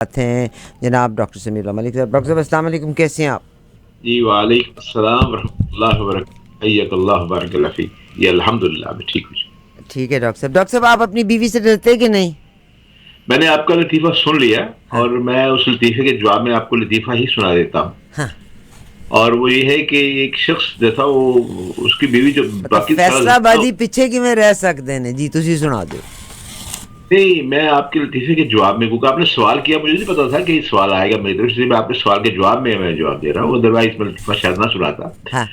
ہیں جناب ڈاکٹر سمیع اللہ ملک صاحب. ڈاکٹر صاحب السلام علیکم، کیسے ہیں آپ؟ جی وعلیکم السلام ورحمۃ اللہ وبرکاتہ. حیاک اللہ بارک اللہ فیک. جی الحمد للہ میں ٹھیک ہوں. ٹھیک ہے ڈاکٹر صاحب. ڈاکٹر صاحب آپ اپنی بیوی سے ڈرتے کہ نہیں؟ میں نے آپ کا لطیفہ سن لیا ہاں اور میں اس لطیفے کے جواب میں آپ کو لطیفہ ہی سنا دیتا ہوں. ہاں، اور وہ یہ ہے کہ ایک شخص جو تھا وہ اس کی بیوی جو مطلب باقی سارا فیصلہ زمانہ. بازی پیچھے کی میں رہ سکتے ہیں جی، تسی سنا دو. نہیں، میں آپ کے لطیفے کے جواب میں، کیونکہ آپ نے سوال کیا، مجھے نہیں پتا تھا کہ یہ سوال آئے گا میری طرف سے. میں آپ کے سوال کے جواب میں جواب دے رہا ہوں، ادروائز میں لطیفہ شاید نہ سناتا. ہاں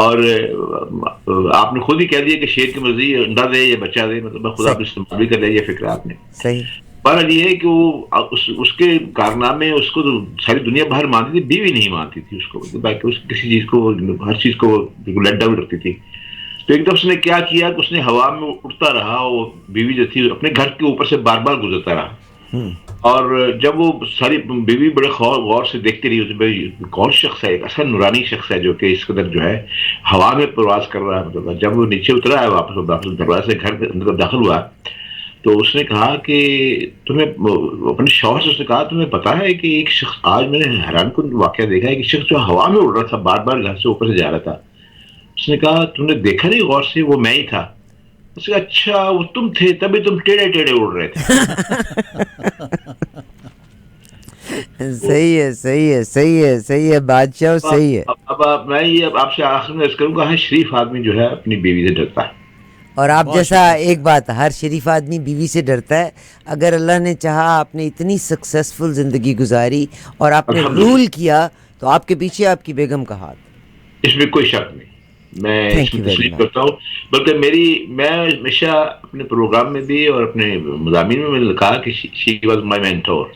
اور آپ نے خود ہی کہہ دیا کہ شیر کی مرضی انڈا دے یا بچہ دے، مطلب میں خود آپ نے صحیح استعمال بھی کر لیا یہ فکر آپ نے. صحیح. پر یہ ہے کہ وہ اس کے کارنامے اس کو تو ساری دنیا باہر مانتی تھی، بیوی نہیں مانتی تھی اس کو. باقی اس کسی چیز کو، ہر چیز کو لیٹ ڈاؤن رکھتی تھی. تو ایک دم اس نے کیا کیا کہ اس نے ہوا میں اڑتا رہا. وہ بیوی جو تھی اپنے گھر کے اوپر سے بار بار گزرتا رہا. اور جب وہ ساری بیوی بڑے غور سے دیکھتی رہی اسے، بھائی کون شخص ہے، ایک اصل نورانی شخص ہے جو کہ اس قدر جو ہے ہوا میں پرواز کر رہا ہے. مطلب جب وہ نیچے اترا ہے واپس دروازے سے گھر کے اندر داخل ہوا، تو اس نے کہا کہ تمہیں، اپنے شوہر سے اس نے کہا تمہیں پتا ہے کہ ایک شخص، آج میں نے حیران کن واقعہ دیکھا ہے کہ شخص جو ہوا میں اڑ رہا تھا بار بار گھر سے اوپر سے جا رہا تھا. اس نے کہا تم نے دیکھا نہیں غور سے؟ وہ میں ہی تھا. اس نے کہا اچھا وہ تم تھے، تبھی تم ٹیڑے ٹیڑے اڑ رہے تھے. صحیح ہے صحیح ہے صحیح ہے صحیح ہے بادشاہ، صحیح ہے. اب میں یہ آپ سے آخر میں کروں گا، ہر شریف آدمی جو ہے اپنی بیوی سے ڈرتا ہے. اور آپ جیسا ایک بات، ہر شریف آدمی بیوی سے ڈرتا ہے. اگر اللہ نے چاہا آپ نے اتنی سکسیسفل زندگی گزاری اور آپ نے الحمدللہ رول کیا، تو آپ کے پیچھے آپ کی بیگم کا ہاتھ. اس میں کوئی شک نہیں، میں اس تھینک میں یو ویری تسلیم مچ. کرتا ہوں. بلکہ میں ہمیشہ اپنے پروگرام میں بھی اور اپنے مضامین میں نے کہا کہ شی واز مائی مینٹور.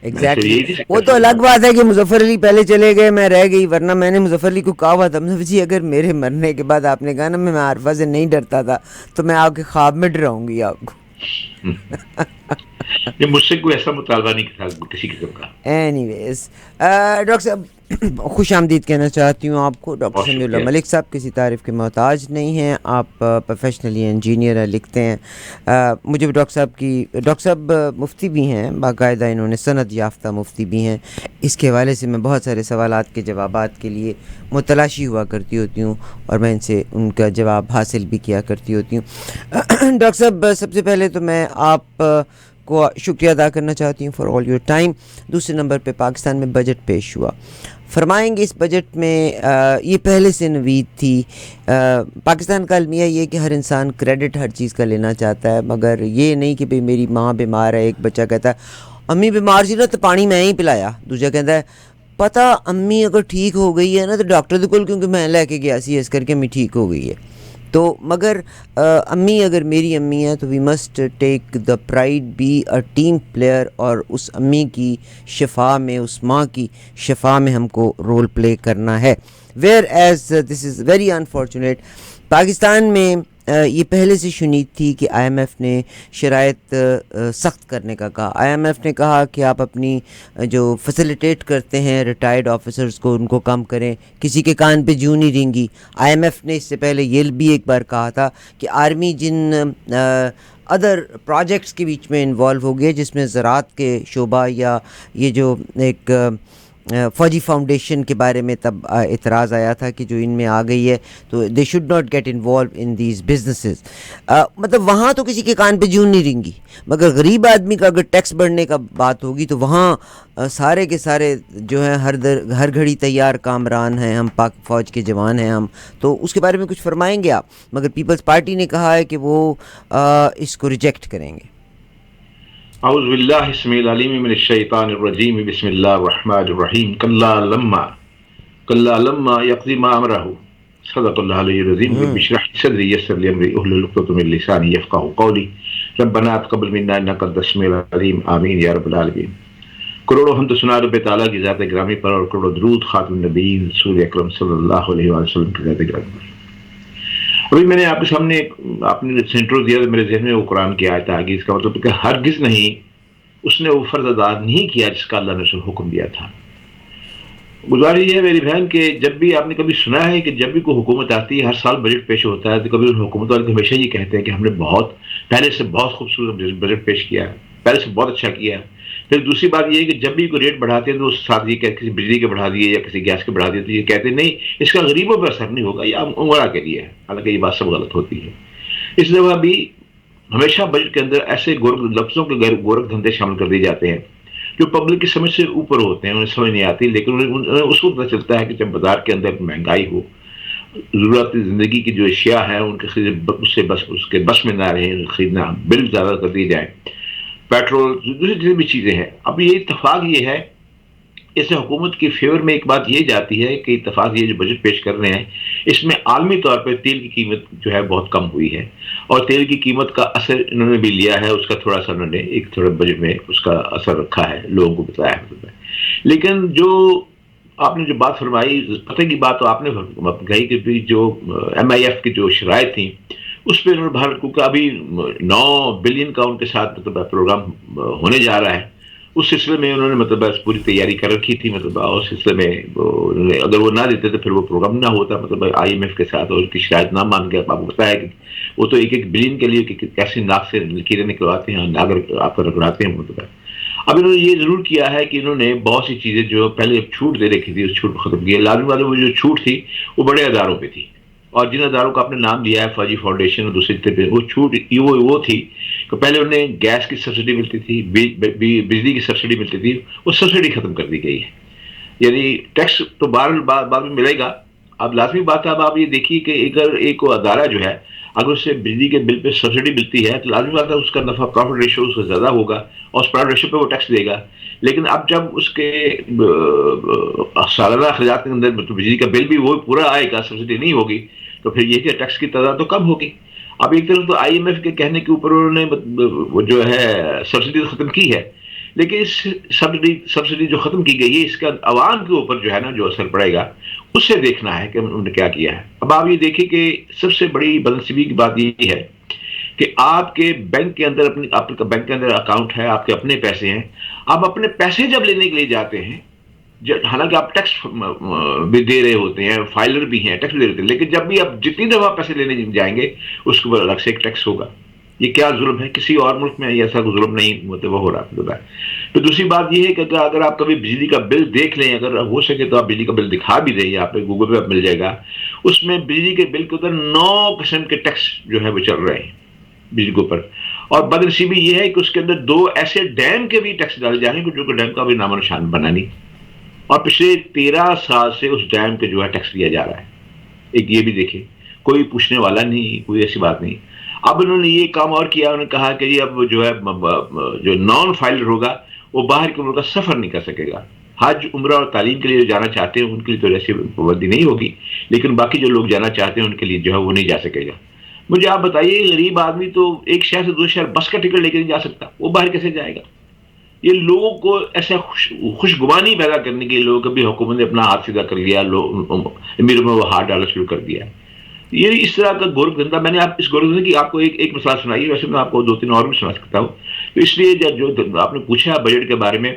میں صرف ایگزیکٹلی. یہی نہیں وہ کہہ تو سکتا. الگ بات ہے کہ مظفر علی پہلے چلے گئے، میں رہ گئی، ورنہ میں نے مظفر علی کو کہا ہوا تھا جی اگر میرے مرنے کے بعد آپ نے کہا نا میں عارفہ سے نہیں ڈرتا تھا، تو میں آپ کے خواب میں ڈراؤں گی آپ کو. نہیں، مجھ سے کوئی ایسا مطالبہ نہیں تھا کسی قسم کا. اینی ویز ڈاکٹر صاحب خوش آمدید کہنا چاہتی ہوں آپ کو. ڈاکٹر بہت سمیع اللہ شکریہ. ملک صاحب کسی تعریف کے محتاج نہیں ہیں. آپ پروفیشنلی انجینئر ہیں، لکھتے ہیں. مجھے بھی ڈاکٹر صاحب مفتی بھی ہیں باقاعدہ، انہوں نے سند یافتہ مفتی بھی ہیں. اس کے حوالے سے میں بہت سارے سوالات کے جوابات کے لیے متلاشی ہوا کرتی ہوتی ہوں، اور میں ان سے ان کا جواب حاصل بھی کیا کرتی ہوتی ہوں. ڈاکٹر صاحب سب سے پہلے تو میں آپ کو شکریہ ادا کرنا چاہتی ہوں فار آل یور ٹائم. دوسرے نمبر پہ پاکستان میں بجٹ پیش ہوا، فرمائیں گے اس بجٹ میں یہ پہلے سے نوید تھی. پاکستان کا المیہ یہ کہ ہر انسان کریڈٹ ہر چیز کا لینا چاہتا ہے، مگر یہ نہیں کہ بھئی میری ماں بیمار ہے. ایک بچہ کہتا ہے امی بیمار سی نا تو پانی میں ہی پلایا. دوسرا کہتا ہے پتہ امی اگر ٹھیک ہو گئی ہے نا تو ڈاکٹر دے کول کیونکہ میں لے کے گیا سی اس کر کے امی ٹھیک ہو گئی ہے. تو مگر امی اگر میری امی ہے تو we must take the pride, be a team player, اور اس امی کی شفا میں، اس ماں کی شفا میں ہم کو رول پلے کرنا ہے. Where as this is very unfortunate, Pakistan میں یہ پہلے سے شنید تھی کہ آئی ایم ایف نے شرائط سخت کرنے کا کہا. آئی ایم ایف نے کہا کہ آپ اپنی جو فیسیلیٹیٹ کرتے ہیں ریٹائرڈ آفیسرز کو، ان کو کم کریں. کسی کے کان پہ جوں نہیں رینگی. آئی ایم ایف نے اس سے پہلے یہ بھی ایک بار کہا تھا کہ آرمی جن ادر پروجیکٹس کے بیچ میں انوالو ہو گئے، جس میں زراعت کے شعبہ یا یہ جو ایک فوجی فاؤنڈیشن کے بارے میں تب اعتراض آیا تھا کہ جو ان میں آ گئی ہے تو they should not get involve in these businesses. مطلب وہاں تو کسی کے کان پہ جون نہیں رنگی، مگر غریب آدمی کا اگر ٹیکس بڑھنے کا بات ہوگی تو وہاں سارے کے سارے جو ہیں ہر گھڑی تیار کامران ہیں ہم، پاک فوج کے جوان ہیں ہم. تو اس کے بارے میں کچھ فرمائیں گے آپ؟ مگر پیپلز پارٹی نے کہا ہے کہ وہ اس کو ریجیکٹ کریں گے. اعوذ باللہ السمیع العلیم من الشیطان الرجیم، بسم اللہ الرحمن الرحیم. کلا لما یقضی ما امرہ، صدق اللہ علیہ العظیم. رب اشرح لی صدری یسر لی امری احلل عقدۃ من لسانی یفقہوا قولی. ربنا تقبل منا انک انت السمیع العلیم. آمین یا رب العالمین. کروڑوں حمد و ثنا رب تعالیٰ کی ذات گرامی پر، اور کروڑوں درود خاتم النبیین رسول اکرم صلی اللہ علیہ وآلہ وسلم کی ذات گرامی پر. ابھی میں نے آپ کے سامنے آپ نے سینٹرو دیا تو میرے ذہن میں وہ قرآن کی آیت آ گئی. اس کا مطلب کہ ہرگز نہیں اس نے وہ فرض ادا نہیں کیا جس کا اللہ نے اسے حکم دیا تھا. گزارش یہ ہے میری بہن کہ جب بھی آپ نے کبھی سنا ہے کہ جب بھی کوئی حکومت آتی ہے ہر سال بجٹ پیش ہوتا ہے، تو کبھی ان حکومت والے ہمیشہ یہ کہتے ہیں کہ ہم نے بہت پہلے سے بہت خوبصورت بجٹ پیش کیا ہے، پہلے سے بہت اچھا کیا ہے. پھر دوسری بات یہ ہے کہ جب بھی کوئی ریٹ بڑھاتے ہیں تو اس ساتھ یہ کہ کسی بجلی کے بڑھا دیے یا کسی گیس کے بڑھا دیے تو یہ کہتے ہیں نہیں اس کا غریبوں پہ اثر نہیں ہوگا، یہ عمرہ کے لیے ہے، حالانکہ یہ بات سب غلط ہوتی ہے۔ اس دفعہ بھی ہمیشہ بجٹ کے اندر ایسے لفظوں کے گورکھ دھندے شامل کر دیے جاتے ہیں جو پبلک کی سمجھ سے اوپر ہوتے ہیں، انہیں سمجھ نہیں آتی، لیکن انہیں اس کو پتہ چلتا ہے کہ جب بازار کے اندر مہنگائی ہو، ضرورت زندگی کی جو اشیاء ہیں ان کے اس سے بس اس کے بس میں نہ رہے خریدنا، بل زیادہ کر دیے جائیں، پیٹرول دوسری جتنی بھی چیزیں ہیں۔ اب یہ اتفاق یہ ہے، اس حکومت کی فیور میں ایک بات یہ جاتی ہے کہ اتفاق یہ جو بجٹ پیش کر رہے ہیں اس میں عالمی طور پہ تیل کی قیمت جو ہے بہت کم ہوئی ہے، اور تیل کی قیمت کا اثر انہوں نے بھی لیا ہے، اس کا تھوڑا سا انہوں نے ایک تھوڑا بجٹ میں اس کا اثر رکھا ہے، لوگوں کو بتایا ہے۔ لیکن جو آپ نے جو بات فرمائی، پتہ کی بات تو آپ نے کہی کہ جو ایم آئی ایف کی جو شرائط تھیں اس پہ انہوں نے بھارت کو ابھی 9 بلین کا ان کے ساتھ مطلب پروگرام ہونے جا رہا ہے، اس سلسلے میں انہوں نے مطلب پوری تیاری کر رکھی تھی، مطلب اس سلسلے میں اگر وہ نہ دیتے تو پھر وہ پروگرام نہ ہوتا، مطلب آئی ایم ایف کے ساتھ، اور اس کی شکایت نہ مان کے آپ کو بتایا کہ وہ تو ایک بلین کے لیے کیسے ناک سے لکیریں نکلواتے ہیں، ناگر آپ کو رگڑاتے ہیں مطلب۔ اب انہوں نے یہ ضرور کیا ہے کہ انہوں نے بہت سی چیزیں جو پہلے چھوٹ دے رکھی تھی اس چھوٹ کو ختم کیا، لازمی والے وہ جو چھوٹ تھی وہ بڑے اداروں پہ تھی، اور جن اداروں کا آپ نے نام لیا ہے فوجی فاؤنڈیشن اور دوسرے پہ وہ چھوٹ وہ تھی کہ پہلے انہیں گیس کی سبسڈی ملتی تھی، بجلی کی سبسڈی ملتی تھی، وہ سبسڈی ختم کر دی گئی ہے، یعنی ٹیکس تو بعد میں ملے گا۔ اب لازمی بات ہے، اب آپ یہ دیکھیے کہ اگر ایک ادارہ جو ہے اگر اس سے بجلی کے بل پہ سبسڈی ملتی ہے تو لازمی بات ہے اس کا نفع پروفٹ ریشو اس کا زیادہ ہوگا اور اس پروفٹ ریشو پہ وہ ٹیکس دے گا، لیکن اب جب اس کے سالانہ اخراجات کے اندر بجلی کا بل بھی وہ پورا آئے گا، سبسڈی نہیں ہوگی، تو پھر یہ کہ ٹیکس کی تعداد تو کم ہوگی۔ اب ایک طرف تو آئی ایم ایف کے کہنے کے اوپر انہوں نے وہ جو ہے سبسڈی ختم کی ہے، لیکن اس سبسڈی جو ختم کی گئی ہے اس کا عوام کے اوپر جو ہے نا جو اثر پڑے گا اس سے دیکھنا ہے کہ انہوں نے کیا کیا ہے۔ اب آپ یہ دیکھیں کہ سب سے بڑی بدنصیبی کی بات یہ ہے کہ آپ کے بینک کے اندر آپ کا بینک کے اندر اکاؤنٹ ہے، آپ کے اپنے پیسے ہیں، آپ اپنے پیسے جب لینے کے لیے جاتے ہیں، حالانکہ آپ ٹیکس بھی دے رہے ہوتے ہیں، فائلر بھی ہیں، ٹیکس بھی دے رہے ہوتے ہیں، لیکن جب بھی آپ جتنی دفعہ پیسے لینے جائیں گے اس کے اوپر الگ سے ایک ٹیکس ہوگا۔ یہ کیا ظلم ہے؟ کسی اور ملک میں ایسا کوئی ظلم نہیں ہو رہا۔ تو دوسری بات یہ ہے کہ اگر آپ کبھی بجلی کا بل دیکھ لیں، اگر ہو سکے تو آپ بجلی کا بل دکھا بھی دیں، آپ گوگل پہ مل جائے گا، اس میں بجلی کے بل کے اوپر 9% کے ٹیکس جو ہے وہ چل رہے ہیں بجلی کے اوپر، اور بدنصیبی یہ ہے کہ اس کے اندر 2 ایسے ڈیم کے بھی ٹیکس ڈالے جا رہے ہیں جو کہ ڈیم کا بھی نام و نشان بنا نہیں، اور پچھلے 13 سال سے اس ڈیم پہ جو ہے ٹیکس دیا جا رہا ہے۔ ایک یہ بھی دیکھیں، کوئی پوچھنے والا نہیں، کوئی ایسی بات نہیں۔ اب انہوں نے یہ کام اور کیا، انہوں نے کہا کہ یہ اب جو ہے جو نان فائلر ہوگا وہ باہر کے ملک کا سفر نہیں کر سکے گا، حج، عمرہ اور تعلیم کے لیے جو جانا چاہتے ہیں ان کے لیے تو ایسی پابندی نہیں ہوگی، لیکن باقی جو لوگ جانا چاہتے ہیں ان کے لیے جو ہے وہ نہیں جا سکے گا۔ مجھے آپ بتائیے، غریب آدمی تو ایک شہر سے دوسرے شہر بس کا ٹکٹ لے کے نہیں جا سکتا، وہ باہر کیسے جائے گا؟ یہ لوگوں کو ایسا خوشگمانی پیدا کرنے کے لیے لوگوں کبھی حکومت نے اپنا ہاتھ سیدھا کر لیا، امیروں میں وہ ہاتھ ڈالنا شروع کر دیا۔ یہ اس طرح کا گورکھ دھندا، میں نے آپ اس گورکھ دھندے کی آپ کو ایک مثال سنائی ہے، ویسے میں آپ کو 2-3 اور بھی سنا سکتا ہوں۔ تو اس لیے جو آپ نے پوچھا بجٹ کے بارے میں،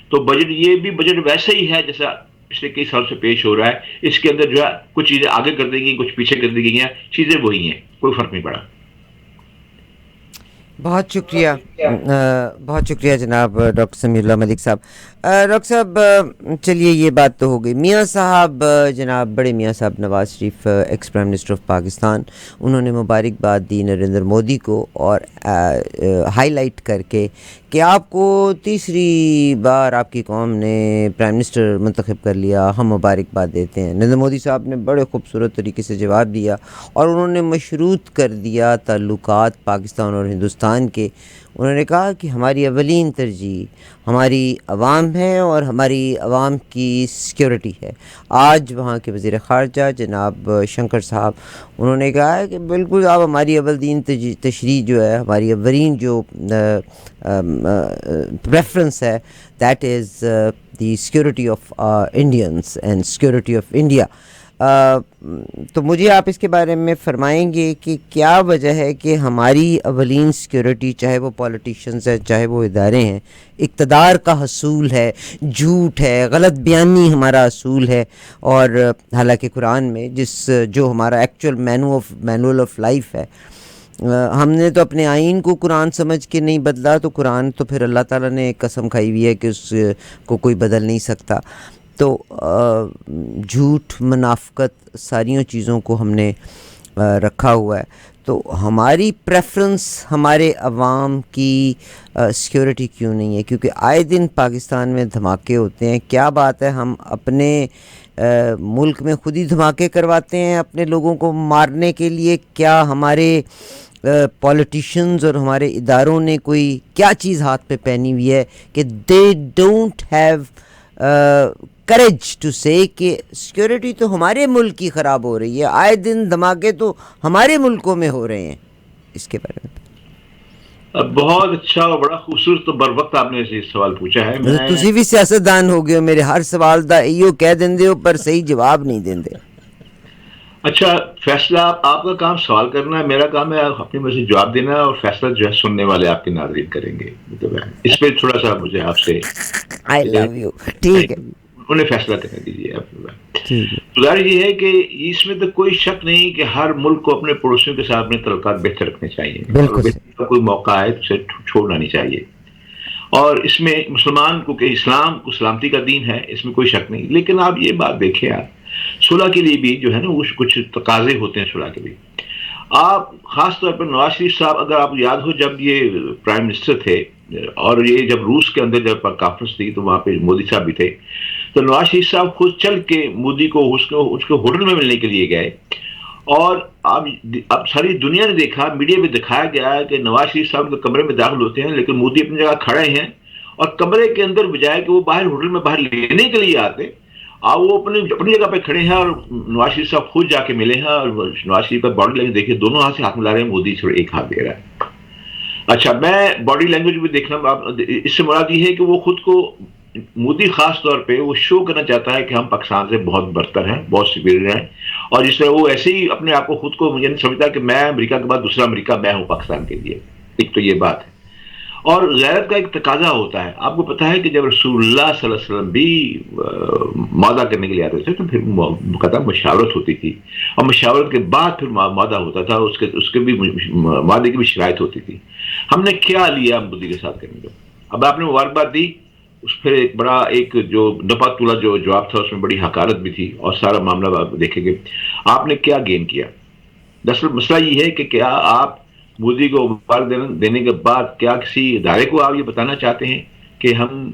تو بجٹ یہ بھی بجٹ ویسے ہی ہے جیسا پچھلے کئی سال سے پیش ہو رہا ہے۔ اس کے اندر جو ہے کچھ چیزیں آگے کر دی گئی، کچھ پیچھے کر دی گئی ہیں، چیزیں وہی ہیں، کوئی فرق نہیں پڑا۔ بہت شکریہ، بہت شکریہ جناب ڈاکٹر سمیع اللہ ملک صاحب۔ ڈاکٹر صاحب چلیے یہ بات تو ہو گئی، میاں صاحب جناب بڑے میاں صاحب Nawaz Sharif ex prime minister of Pakistan, انہوں نے مبارکباد دی نریندر مودی کو، اور ہائی لائٹ کر کے کہ آپ کو تیسری بار آپ کی قوم نے پرائم منسٹر منتخب کر لیا، ہم مبارکباد دیتے ہیں۔ نریندر مودی صاحب نے بڑے خوبصورت طریقے سے جواب دیا، اور انہوں نے مشروط کر دیا تعلقات پاکستان اور ہندوستان کے۔ انہوں نے کہا کہ ہماری اولین ترجیح ہماری عوام ہے اور ہماری عوام کی سیکیورٹی ہے۔ آج وہاں کے وزیر خارجہ جناب شنکر صاحب، انہوں نے کہا ہے کہ بالکل آپ ہماری اولین تشریح جو ہے، ہماری اولین جو پریفرنس ہے، that is the security of Indians and security of India. تو مجھے آپ اس کے بارے میں فرمائیں گے کہ کیا وجہ ہے کہ ہماری اولین سیکیورٹی، چاہے وہ پولیٹیشنز ہیں، چاہے وہ ادارے ہیں، اقتدار کا حصول ہے، جھوٹ ہے، غلط بیانی ہمارا حصول ہے، اور حالانکہ قرآن میں جو ہمارا ایکچوئل مینول آف لائف ہے، ہم نے تو اپنے آئین کو قرآن سمجھ کے نہیں بدلا، تو قرآن تو پھر اللہ تعالیٰ نے ایک قسم کھائی ہوئی ہے کہ اس کو کوئی بدل نہیں سکتا. تو جھوٹ، منافقت، ساریوں چیزوں کو ہم نے رکھا ہوا ہے. تو ہماری پریفرنس ہمارے عوام کی سیکیورٹی کیوں نہیں ہے؟ کیونکہ آئے دن پاکستان میں دھماکے ہوتے ہیں. کیا بات ہے، ہم اپنے ملک میں خود ہی دھماکے کرواتے ہیں اپنے لوگوں کو مارنے کے لیے. کیا ہمارے پولیٹیشنز اور ہمارے اداروں نے کوئی کیا چیز ہاتھ پہ پہنی ہوئی ہے کہ they don't have courage to say کہ سیکیورٹی تو ہمارے ملک کی خراب ہو رہی ہے، آئے دن دھماکے تو ہمارے ملکوں میں ہو رہے ہیں. اس کے بارے میں بہت اچھا اور بڑا خوبصورت تو بر وقت آپ نے یہ سوال پوچھا ہے. میں تسی بھی سیاستدان ہو گئے ہو، میرے ہر سوال دا ایو کہہ دیندے ہو پر صحیح جواب نہیں دیندے. اچھا، فیصلہ آپ کا کام سوال کرنا ہے، میرا کام ہے اپنی مرضی سے جواب دینا، اور فیصلہ جو ہے سننے والے آپ کے ناظرین کریں گے. مطلب اس پہ تھوڑا سا مجھے آپ سے آئی لو یو. ٹھیک ہے، انہیں فیصلہ کرنے دیجیے. ٹھیک ہے. ظاہر یہ ہے کہ اس میں تو کوئی شک نہیں کہ ہر ملک کو اپنے پڑوسیوں کے ساتھ اپنے تعلقات بہتر رکھنے چاہیے، اور بالکل بہتر کا کوئی موقع ہے تو اسے چھوڑنا نہیں چاہیے. اور اس میں مسلمان کو کہ اسلام کو سلامتی کا دین ہے، اس میں کوئی شک نہیں. لیکن آپ یہ بات دیکھیں، آپ صلح کے لیے بھی جو ہے نا وہ کچھ تقاضے ہوتے ہیں صلح کے بھی. آپ خاص طور پر نواز شریف صاحب، اگر آپ یاد ہو جب یہ پرائم منسٹر تھے اور یہ جب روس کے اندر جب کانفرنس تھی تو وہاں پہ مودی صاحب بھی تھے، تو نواز شریف صاحب خود چل کے مودی کو اس کو ہوٹل میں ملنے کے لیے گئے. اور اب ساری دنیا نے دیکھا، میڈیا میں دکھایا گیا ہے کہ نواز شریف صاحب کے کمرے میں داخل ہوتے ہیں لیکن مودی اپنی جگہ کھڑے ہیں، اور کمرے کے اندر بجائے کہ وہ باہر ہوٹل میں باہر لینے کے لیے آتے، وہ اپنی جگہ پہ کھڑے ہیں اور نواز شریف صاحب خود جا کے ملے ہیں. اور نواز شریف کا باڈی لینگویج دیکھیے، دونوں ہاتھ سے ہاتھ ملا رہے ہیں، مودی سے ایک ہاتھ دے رہا ہے. اچھا، میں باڈی لینگویج بھی دیکھنا، اس سے مراد یہ ہے کہ وہ خود کو، مودی خاص طور پہ وہ شو کرنا چاہتا ہے کہ ہم پاکستان سے بہت برتر ہیں، بہت سپیریئر ہیں. اور جس طرح وہ ایسے ہی اپنے آپ کو خود کو مجھے نہیں سمجھتا کہ میں امریکہ کے بعد دوسرا امریکہ میں ہوں پاکستان کے لیے. ایک تو یہ بات ہے. اور غیرت کا ایک تقاضا ہوتا ہے. آپ کو پتا ہے کہ جب رسول اللہ صلی اللہ علیہ وسلم بھی معاہدہ کرنے کے لیے آتے تھے تو پھر باقاعدہ مشاورت ہوتی تھی، اور مشاورت کے بعد پھر معاہدہ ہوتا تھا، اس کے بھی معاہدے کی بھی شرائط ہوتی تھی. ہم نے کیا لیا مودی کے ساتھ کرنے کو؟ اب آپ نے مبارکباد دی، اس پھر ایک بڑا ایک جو نپا تولا جو جواب تھا اس میں بڑی حقارت بھی تھی، اور سارا معاملہ آپ دیکھیں گے. آپ نے کیا گین کیا؟ دراصل مسئلہ یہ ہے کہ کیا آپ مودی کو مبارک دینے کے بعد کیا کسی ادارے کو آپ یہ بتانا چاہتے ہیں کہ ہم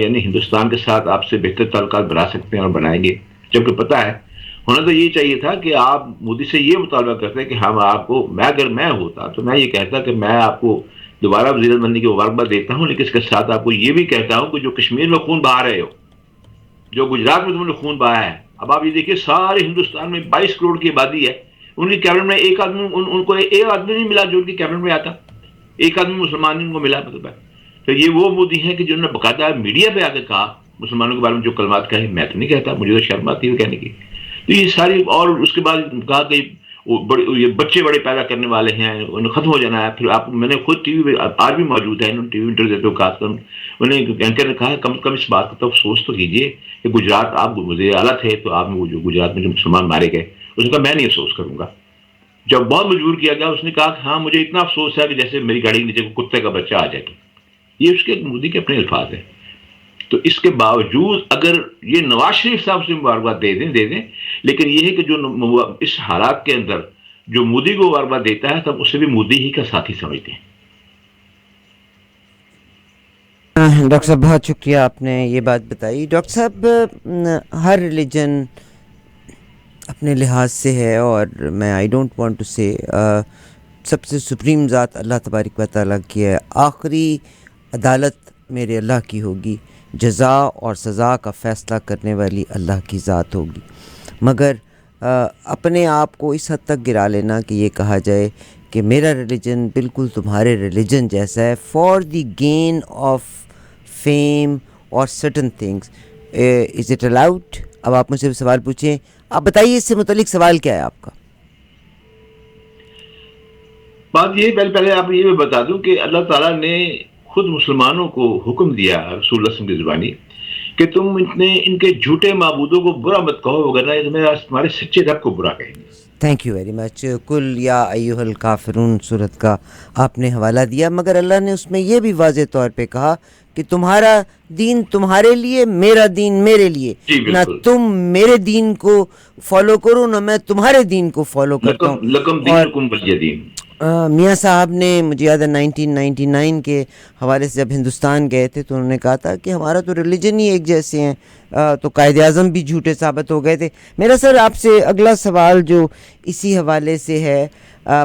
یعنی ہندوستان کے ساتھ آپ سے بہتر تعلقات بنا سکتے ہیں اور بنائیں گے؟ جبکہ پتہ ہے ہونا تو یہ چاہیے تھا کہ آپ مودی سے یہ مطالبہ کرتے کہ ہم آپ کو، اگر میں ہوتا تو میں یہ کہتا کہ میں آپ کو دوبارہ وزیر بننے کی مبارکباد دیتا ہوں، لیکن اس کے ساتھ آپ کو یہ بھی کہتا ہوں کہ جو کشمیر میں خون بہا رہے ہو، جو گجرات میں تم نے خون بہایا ہے، اب آپ یہ دیکھیے سارے ہندوستان میں 22 کروڑ کی آبادی ہے، ان کی کیبنٹ میں ایک آدمی، ان کو ایک آدمی نہیں ملا جو ان کی کیبنٹ میں آتا، ایک آدمی مسلمان ان کو ملا. مطلب ہے تو یہ وہ مودی ہیں کہ جنہوں نے باقاعدہ میڈیا پہ آ کے کہا مسلمانوں کے بارے میں جو کلمات کہے، میں تو نہیں کہتا، مجھے تو شرم آتی ہے کہنے کی. تو یہ ساری، اور اس کے بعد کہا کہ یہ بچے بڑے پیدا کرنے والے ہیں، انہیں ختم ہو جانا ہے. پھر آپ، میں نے خود ٹی وی پہ آج بھی موجود ہے، ٹی وی انٹرویو دیتے ہوئے خاص کر انہیں اینکر نے کہا کم از کم اس بات کا تو افسوس تو کیجیے کہ گجرات آپ وزیر اعلیٰ تھے تو آپ نے جو گجرات میں جو مسلمان مارے گئے، اس نے کہا میں نہیں افسوس کروں گا. جب بہت مجبور کیا گیا اس نے کہا کہ ہاں مجھے اتنا افسوس ہے کہ جیسے میری گاڑی کے نیچے کو کتے کا بچہ آ جائے. یہ اس کے مودی کے اپنے الفاظ ہیں. تو اس کے باوجود اگر یہ نواز شریف صاحب سے مبارکباد دے دیں، لیکن یہ ہے کہ جو اس حالات کے اندر جو مودی کو مبارکباد دیتا ہے تب اسے بھی مودی ہی کا ساتھی سمجھتے ہیں. ڈاکٹر صاحب بہت شکریہ، آپ نے یہ بات بتائی. ڈاکٹر صاحب، ہر ریلیجن اپنے لحاظ سے ہے، اور میں آئی ڈونٹ وانٹ ٹو سے سب سے سپریم ذات اللہ تبارک و تعالیٰ کی ہے. آخری عدالت میرے اللہ کی ہوگی، جزا اور سزا کا فیصلہ کرنے والی اللہ کی ذات ہوگی. مگر اپنے آپ کو اس حد تک گرا لینا کہ یہ کہا جائے کہ میرا ریلیجن بالکل تمہارے ریلیجن جیسا ہے، for the gain of fame اور certain things, is it allowed? اب آپ مجھ سے سوال پوچھیں، آپ بتائیے اس سے متعلق سوال کیا ہے آپ کا؟ بات یہ پہلے آپ یہ بھی بتا دوں کہ اللہ تعالیٰ نے خود مسلمانوں کو حکم دیا رسول اللہ صلی اللہ علیہ وسلم کی زبانی کہ تم ان کے جھوٹے معبودوں کو برا مت کہو، وغیرہ تمہارے سچے رب کو برا کہیں گے. Thank you very much. کل یا ایھا الکافرون صورت کا آپ نے حوالہ دیا، مگر اللہ نے اس میں یہ بھی واضح طور پہ کہا کہ تمہارا دین تمہارے لیے، میرا دین میرے لیے. جی نہ بالکل. تم میرے دین کو فالو کرو، نہ میں تمہارے دین کو فالو کرتا ہوں. لکم اور دینکم ولی دین. میاں صاحب نے، مجھے یاد ہے 1999 کے حوالے سے جب ہندوستان گئے تھے تو انہوں نے کہا تھا کہ ہمارا تو ریلیجن ہی ایک جیسے ہیں، تو قائد اعظم بھی جھوٹے ثابت ہو گئے تھے. میرا سر آپ سے اگلا سوال جو اسی حوالے سے ہے،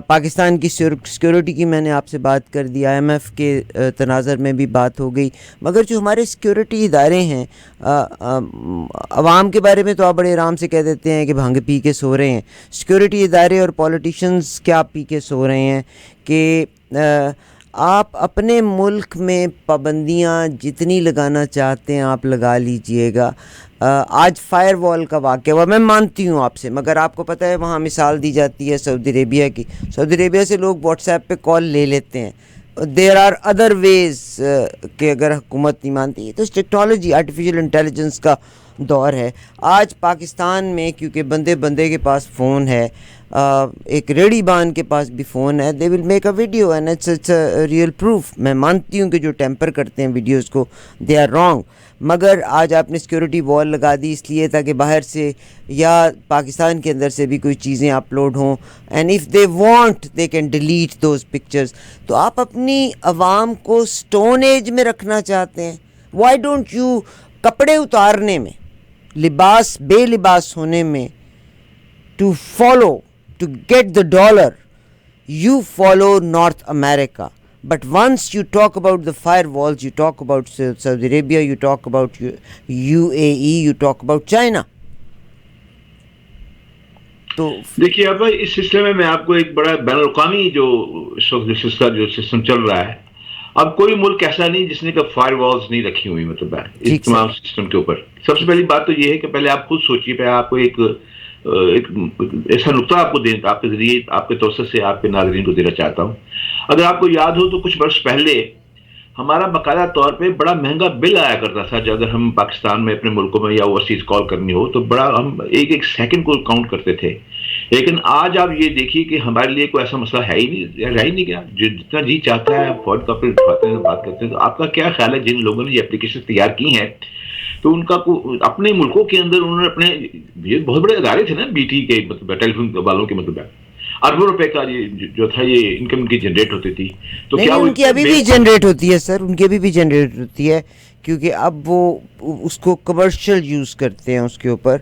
پاکستان کی سیکیورٹی کی میں نے آپ سے بات کر دی، IMF کے تناظر میں بھی بات ہو گئی، مگر جو ہمارے سیکیورٹی ادارے ہیں، عوام کے بارے میں تو آپ بڑے آرام سے کہہ دیتے ہیں کہ بھنگ پی کے سو رہے ہیں. سیکیورٹی ادارے اور پولیٹیشنز کیا پی کے سو رہے ہیں کہ آپ اپنے ملک میں پابندیاں جتنی لگانا چاہتے ہیں آپ لگا لیجئے گا. آج فائر وال کا واقعہ ہوا، میں مانتی ہوں آپ سے، مگر آپ کو پتہ ہے وہاں مثال دی جاتی ہے سعودی عربیہ کی. سعودی عربیہ سے لوگ واٹس ایپ پہ کال لے لیتے ہیں. دیر آر ادر ویز کہ اگر حکومت نہیں مانتی ہے تو ٹیکنالوجی، آرٹیفیشل انٹیلیجنس کا دور ہے. آج پاکستان میں کیونکہ بندے بندے کے پاس فون ہے، ایک ریڑھی بان کے پاس بھی فون ہے، they will make a video and it's real proof. میں مانتی ہوں کہ جو ٹیمپر کرتے ہیں ویڈیوز کو دے آر رانگ، مگر آج آپ نے سیکیورٹی وال لگا دی اس لیے تاکہ باہر سے یا پاکستان کے اندر سے بھی کوئی چیزیں اپلوڈ ہوں، and if they want they can delete those pictures. تو آپ اپنی عوام کو سٹون ایج میں رکھنا چاہتے ہیں. وائی ڈونٹ یو کپڑے اتارنے میں، لباس بے لباس ہونے میں، to follow to get the dollar you follow North America. But once you talk about the firewalls, you talk about Saudi Arabia, you talk about UAE, you talk about China. تو دیکھیے اب اس سلسلے میں آپ کو ایک بڑا بین الاقوامی جو سسٹم چل رہا ہے، اب کوئی ملک ایسا نہیں جس نے فائر والز نہیں رکھی ہوئی، مطلب اس تمام سسٹم کے اوپر. سب سے پہلی بات تو یہ ہے کہ پہلے آپ خود سوچیے، پہلے آپ کو ایک ایسا نقطہ آپ کو دینا، آپ کے ذریعے آپ کے توسط سے آپ کے ناظرین کو دینا چاہتا ہوں. اگر آپ کو یاد ہو تو کچھ برس پہلے ہمارا باقاعدہ طور پہ بڑا مہنگا بل آیا کرتا تھا جو اگر ہم پاکستان میں اپنے ملکوں میں یا اوورسیز کال کرنی ہو تو بڑا ہم ایک ایک سیکنڈ کو کاؤنٹ کرتے تھے. لیکن آج آپ یہ دیکھیے کہ ہمارے لیے کوئی ایسا مسئلہ ہے ہی نہیں، رہ ہی نہیں گیا. جتنا جی چاہتا ہے فوراً کپڑے اٹھاتے ہیں، بات کرتے ہیں. تو آپ کا کیا خیال ہے جن لوگوں نے یہ اپلیکیشن تیار کی ہیں تو ان کا اپنے ملکوں کے اندر انہوں نے اپنے، یہ بہت بڑے ادارے تھے نا بی ٹی کے، مطلب ٹیلی فون والوں کے، مطلب اربوں روپے کا یہ جو تھا یہ انکم ان کی جنریٹ ہوتی تھی. تو کیا ان کی ابھی بھی جنریٹ ہوتی ہے سر، ان کی ابھی بھی جنریٹ ہوتی ہے، کیونکہ اب وہ اس کو کمرشل یوز کرتے ہیں، اس کے اوپر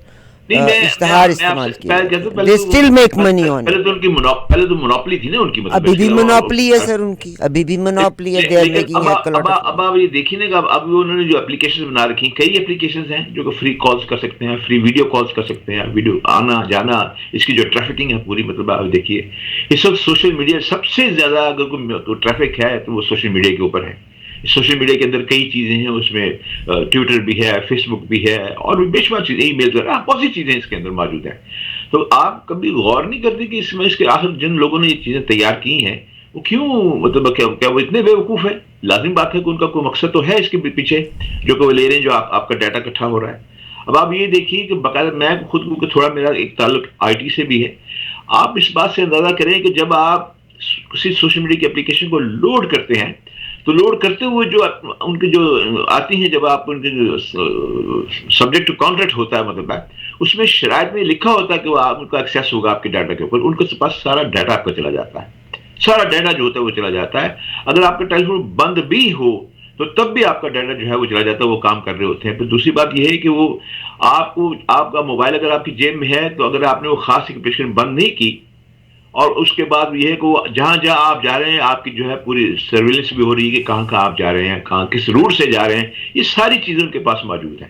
اشتہار استعمال کیا. They still make money on it. پہلے تو منوپلی تھی نا ان کی، مطلب ابھی بھی منوپلی ہے سر ان کی، ابھی بھی منوپلی ہے. اب آپ یہ دیکھیے نا، اب انہوں نے جو اپلیکیشن بنا رکھی ہیں، کئی اپلیکیشنز ہیں جو کہ فری کالز کر سکتے ہیں، فری ویڈیو کالز کر سکتے ہیں، ویڈیو آنا جانا، اس کی جو ٹریفکنگ ہے پوری، مطلب آپ دیکھیے اس وقت سوشل میڈیا سب سے زیادہ اگر کوئی ٹریفک ہے تو وہ سوشل میڈیا کے اوپر ہے. سوشل میڈیا کے اندر کئی چیزیں ہیں، اس میں ٹویٹر بھی ہے، فیس بک بھی ہے، اور بھی بے شمار چیزیں، ای میل وغیرہ بہت سی چیزیں اس کے اندر موجود ہیں. تو آپ کبھی غور نہیں کرتے کہ اس میں اس کے آخر جن لوگوں نے یہ چیزیں تیار کی ہیں وہ کیوں، مطلب کیا وہ اتنے بیوقوف ہیں؟ لازم بات ہے کہ ان کا کوئی مقصد تو ہے اس کے پیچھے جو کہ وہ لے رہے ہیں، جو آپ کا ڈیٹا اکٹھا ہو رہا ہے. اب آپ یہ دیکھیے کہ باقاعدہ میں خود کو تھوڑا میرا ایک تعلق آئی ٹی سے بھی ہے. آپ اس بات سے اندازہ کریں کہ جب آپ کسی سوشل میڈیا کی اپلیکیشن کو لوڈ کرتے ہیں تو لوڈ کرتے ہوئے جو ان کی جو آتی ہیں، جب آپ ان کے جو سبجیکٹ ٹو کانٹریکٹ ہوتا ہے، مطلب اس میں شرائط میں لکھا ہوتا ہے کہ وہ ان کا ایکسیس ہوگا آپ کے ڈاٹا کے اوپر. ان کے پاس سارا ڈاٹا آپ کا چلا جاتا ہے، سارا ڈاٹا جو ہوتا ہے وہ چلا جاتا ہے. اگر آپ کا ٹیلی فون بند بھی ہو تو تب بھی آپ کا ڈاٹا جو ہے وہ چلا جاتا ہے، وہ کام کر رہے ہوتے ہیں. پھر دوسری بات یہ ہے کہ وہ آپ کا موبائل اگر آپ کی جیب میں ہے تو اگر آپ نے وہ خاص اپلیکیشن بند نہیں کی، اور اس کے بعد یہ ہے کہ وہ جہاں جہاں آپ جا رہے ہیں آپ کی جو ہے پوری سرویلنس بھی ہو رہی ہے کہ کہاں کہاں آپ جا رہے ہیں، کہاں کس روٹ سے جا رہے ہیں، یہ ساری چیزیں ان کے پاس موجود ہیں.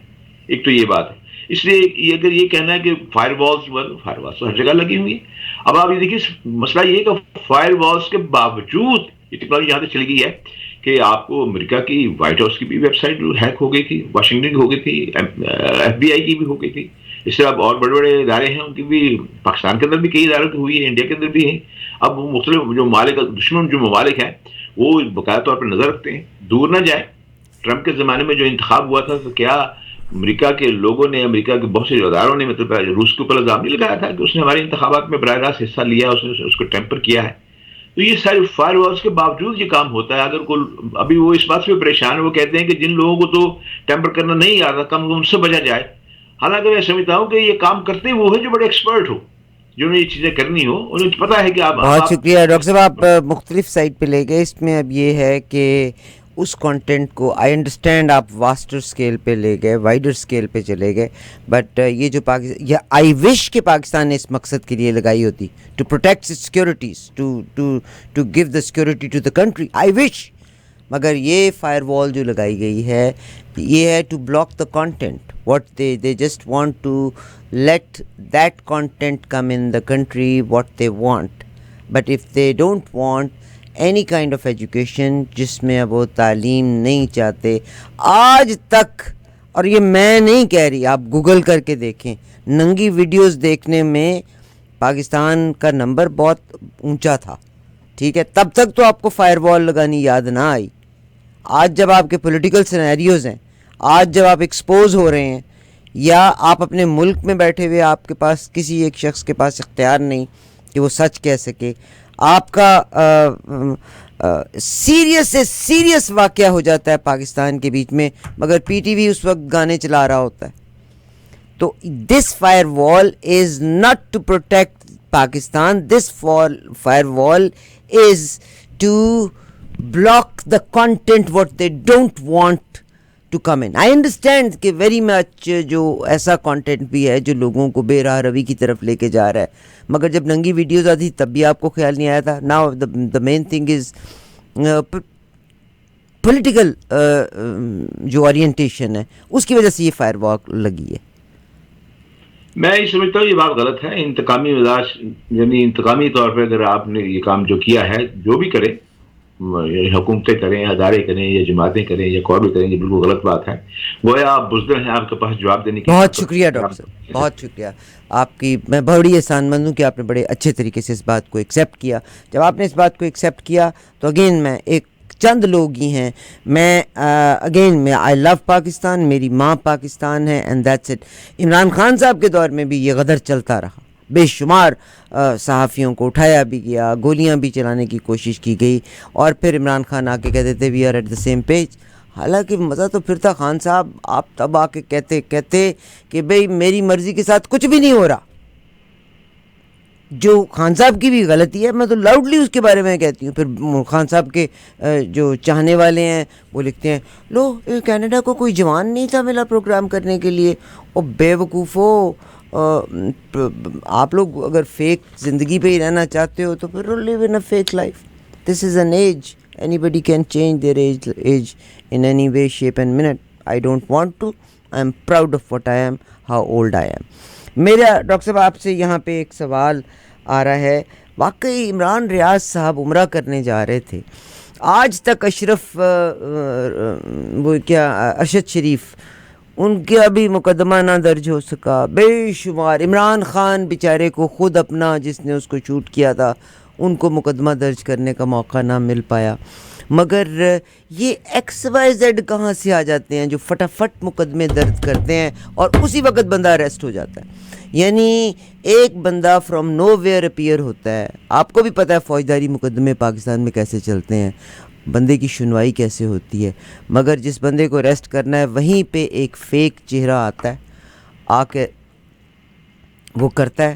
ایک تو یہ بات ہے. اس لیے اگر یہ کہنا ہے کہ فائر والز تو ہر جگہ لگی ہوئی ہیں. اب آپ یہ دیکھیے مسئلہ یہ ہے کہ فائر والز کے باوجود یہ ٹیکنالوجی یہاں تک چلی گئی ہے کہ آپ کو امریکہ کی وائٹ ہاؤس کی بھی ویب سائٹ ہیک ہو گئی تھی، واشنگٹن کی ہو گئی تھی، FBI کی بھی ہو گئی تھی. اس سے اب اور بڑے بڑے ادارے ہیں ان کی بھی، پاکستان کے اندر بھی کئی اداروں کی ہوئی ہے، انڈیا کے اندر بھی ہیں. اب وہ مختلف جو ممالک دشمن جو ممالک ہیں وہ باقاعدہ طور پر نظر رکھتے ہیں. دور نہ جائے، ٹرمپ کے زمانے میں جو انتخاب ہوا تھا تو کیا امریکہ کے لوگوں نے، امریکہ کے بہت سے اداروں نے مطلب روس کے اوپر الزام نہیں لگایا تھا کہ اس نے ہمارے انتخابات میں براہ راست حصہ لیا، اس کو ٹیمپر کیا ہے. تو یہ سارے فائر والس کے باوجود یہ کام ہوتا ہے. اگر کوئی ابھی وہ اس بات سے پریشان ہے، وہ کہتے ہیں کہ جن لوگوں کو تو ٹیمپر کرنا نہیں آتا کم ان سے بچا جائے. حالانکہ میں سمجھتا ہوں کہ یہ کام کرتے وہ ہیں جو بڑے ایکسپرٹ ہو، جنہوں نے یہ چیزیں کرنی ہو، انہیں پتا ہے کہ اب بہت شکریہ ڈاکٹر صاحب، آپ مختلف سائٹ پہ لے گئے. اس میں اب یہ ہے کہ اس کانٹینٹ کو آئی انڈرسٹینڈ آپ واسٹر اسکیل پہ لے گئے، وائڈر اسکیل پہ چلے گئے، بٹ یہ جو یہ آئی وش کہ پاکستان نے اس مقصد کے لیے لگائی ہوتی، to protect securities, to give the security to the country, I wish. مگر یہ فائر وال جو لگائی گئی ہے یہ ہے to block the content. What they just want to let that content come in the country what they want. But if they don't want any kind of education جس میں اب وہ تعلیم نہیں چاہتے آج تک، اور یہ میں نہیں کہہ رہی، آپ گوگل کر کے دیکھیں، ننگی ویڈیوز دیکھنے میں پاکستان کا نمبر بہت اونچا تھا. ٹھیک ہے، تب تک تو آپ کو فائر وال لگانی یاد نہ آئی. آج جب آپ کے پولیٹیکل سینیریوز ہیں، آج جب آپ ایکسپوز ہو رہے ہیں، یا آپ اپنے ملک میں بیٹھے ہوئے آپ کے پاس کسی ایک شخص کے پاس اختیار نہیں کہ وہ سچ کہہ سکے، آپ کا سیریس سے سیریس واقعہ ہو جاتا ہے پاکستان کے بیچ میں، مگر پی ٹی وی اس وقت گانے چلا رہا ہوتا ہے. تو this firewall is not to protect Pakistan, this firewall is to block the content what they don't want to come in. I understand کہ very much جو ایسا content بھی ہے جو لوگوں کو بے راہ روی کی طرف لے کے جا رہا ہے، مگر جب ننگی ویڈیوز آتی تب بھی آپ کو خیال نہیں آیا تھا. Now the main thing is political جو orientation ہے اس کی وجہ سے یہ فائر واک لگی ہے. میں یہ سمجھتا ہوں یہ بات غلط ہے. انتقامی مزاج، یعنی انتقامی طور پہ اگر آپ نے یہ کام جو کیا ہے، جو بھی کرے، حکومتیں کریں، ادارے کریں، یا جماعتیں کریں، یا قومی کریں، یہ بالکل غلط بات ہے. گویا آپ بزدل ہیں، آپ کے پاس جواب دینے کی. بہت شکریہ ڈاکٹر صاحب، بہت شکریہ آپ کی. میں بڑی احسان مند ہوں کہ آپ نے بڑے اچھے طریقے سے اس بات کو ایکسیپٹ کیا. جب آپ نے اس بات کو ایکسیپٹ کیا تو اگین میں ایک چند لوگ ہی ہیں، میں اگین آئی لو پاکستان، میری ماں پاکستان ہے، and that's it. Imran Khan صاحب کے دور میں بھی یہ غدر چلتا رہا، بے شمار صحافیوں کو اٹھایا بھی گیا، گولیاں بھی چلانے کی کوشش کی گئی، اور پھر عمران خان آ کے کہتے تھے we are at the same page. حالانکہ مزہ تو پھر تھا خان صاحب، آپ تب آ کے کہتے کہ بھئی میری مرضی کے ساتھ کچھ بھی نہیں ہو رہا، جو خان صاحب کی بھی غلطی ہے، میں تو لاؤڈلی اس کے بارے میں کہتی ہوں. پھر خان صاحب کے جو چاہنے والے ہیں وہ لکھتے ہیں لو کینیڈا کو کوئی جوان نہیں تھا ملا پروگرام کرنے کے لیے. او بے وقوفو، آپ لوگ اگر فیک زندگی پہ ہی رہنا چاہتے ہو تو پھر live in a fake life. This is an age, anybody can change their age in any way shape and mint. I don't want to, I am proud of what I am, how old I am. میرا doctor صاحب آپ سے یہاں پہ ایک سوال آ رہا ہے. واقعی عمران ریاض صاحب عمرہ کرنے جا رہے تھے، آج تک اشرف وہ کیا ارشد شریف، ان کا بھی مقدمہ نہ درج ہو سکا. بے شمار عمران خان بیچارے کو خود اپنا جس نے اس کو شوٹ کیا تھا ان کو مقدمہ درج کرنے کا موقع نہ مل پایا. مگر یہ ایکس وائی زیڈ کہاں سے آ جاتے ہیں جو فٹافٹ مقدمے درج کرتے ہیں اور اسی وقت بندہ اریسٹ ہو جاتا ہے. یعنی ایک بندہ فرام نو ویئر اپیئر ہوتا ہے. آپ کو بھی پتہ ہے فوجداری مقدمے پاکستان میں کیسے چلتے ہیں، بندے کی سنوائی کیسے ہوتی ہے، مگر جس بندے کو اریسٹ کرنا ہے وہیں پہ ایک فیک چہرہ آتا ہے، آ کے وہ کرتا ہے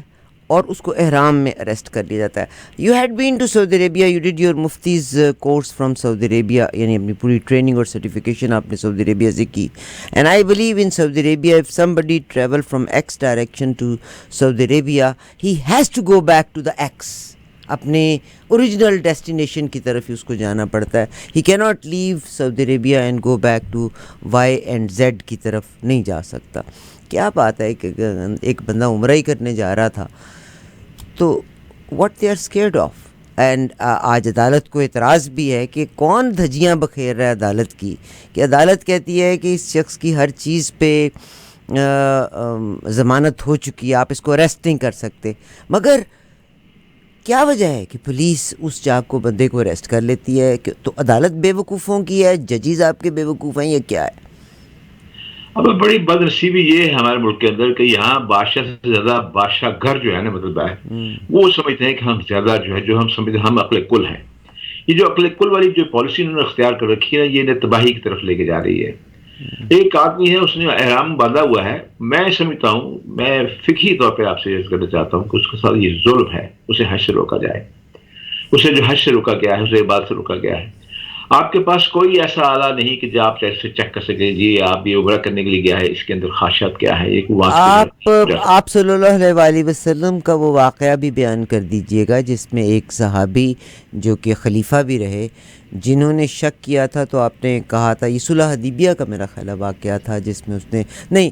اور اس کو احرام میں اریسٹ کر لیا جاتا ہے. You had been to Saudi Arabia, you did your مفتیز کورس فرام سعودی عربیہ، یعنی اپنی پوری ٹریننگ اور سرٹیفکیشن آپ نے سعودی عربیہ سے کی. And I believe in Saudi Arabia if somebody travel from X direction to Saudi Arabia he has to go back to the X, اپنے original destination کی طرف ہی اس کو جانا پڑتا ہے. He can not leave Saudi Arabia and go back to Y and Z کی طرف نہیں جا سکتا. کیا بات ہے کہ ایک بندہ عمرہ ہی کرنے جا رہا تھا تو what they are scared of. اینڈ آج عدالت کو اعتراض بھی ہے کہ کون دھجیاں بکھیر رہا ہے عدالت کی، کہ عدالت کہتی ہے کہ اس شخص کی ہر چیز پہ ضمانت ہو چکی ہے، آپ اس کو اریسٹ نہیں کر سکتے. مگر کیا وجہ ہے کہ پولیس اس چاک کو بندے کو اریسٹ کر لیتی ہے؟ کہ تو عدالت بے وقوفوں کی ہے، ججیز آپ کے بے وقوف ہیں، یا کیا ہے؟ اب بڑی بدنصیبی یہ ہے ہمارے ملک کے اندر کہ یہاں بادشاہ سے زیادہ بادشاہ گھر جو ہے نا مطلب ہے، وہ سمجھتے ہیں کہ ہم زیادہ جو ہے، جو ہم سمجھتے ہیں ہم عقل کل ہیں. یہ جو عقل کل والی جو پالیسی انہوں نے اختیار کر رکھی ہے، یہ انہیں تباہی کی طرف لے کے جا رہی ہے. ایک آدمی ہے، اس نے احرام باندھا ہوا ہے، میں سمجھتا ہوں، میں فقہی طور پہ آپ سے عرض کرنا چاہتا ہوں کہ اس کے ساتھ یہ ظلم ہے، اسے حج سے روکا جائے. اسے جو حج سے روکا گیا ہے، اسے عبادت سے روکا گیا ہے. آپ کے پاس کوئی ایسا آلہ نہیں کہ جو آپ ایسے چیک کر سکیں جی آپ یہ عمرہ کرنے کے لیے گیا ہے، اس کے اندر خواہشات کیا ہے، یہ وہاں سے آپ صلی اللہ علیہ وآلہ وسلم کا وہ واقعہ بھی بیان کر دیجئے گا جس میں ایک صحابی جو کہ خلیفہ بھی رہے، جنہوں نے شک کیا تھا، تو آپ نے کہا تھا، یہ صلح حدیبیہ کا میرا خیال ہے واقعہ تھا، جس میں اس نے نہیں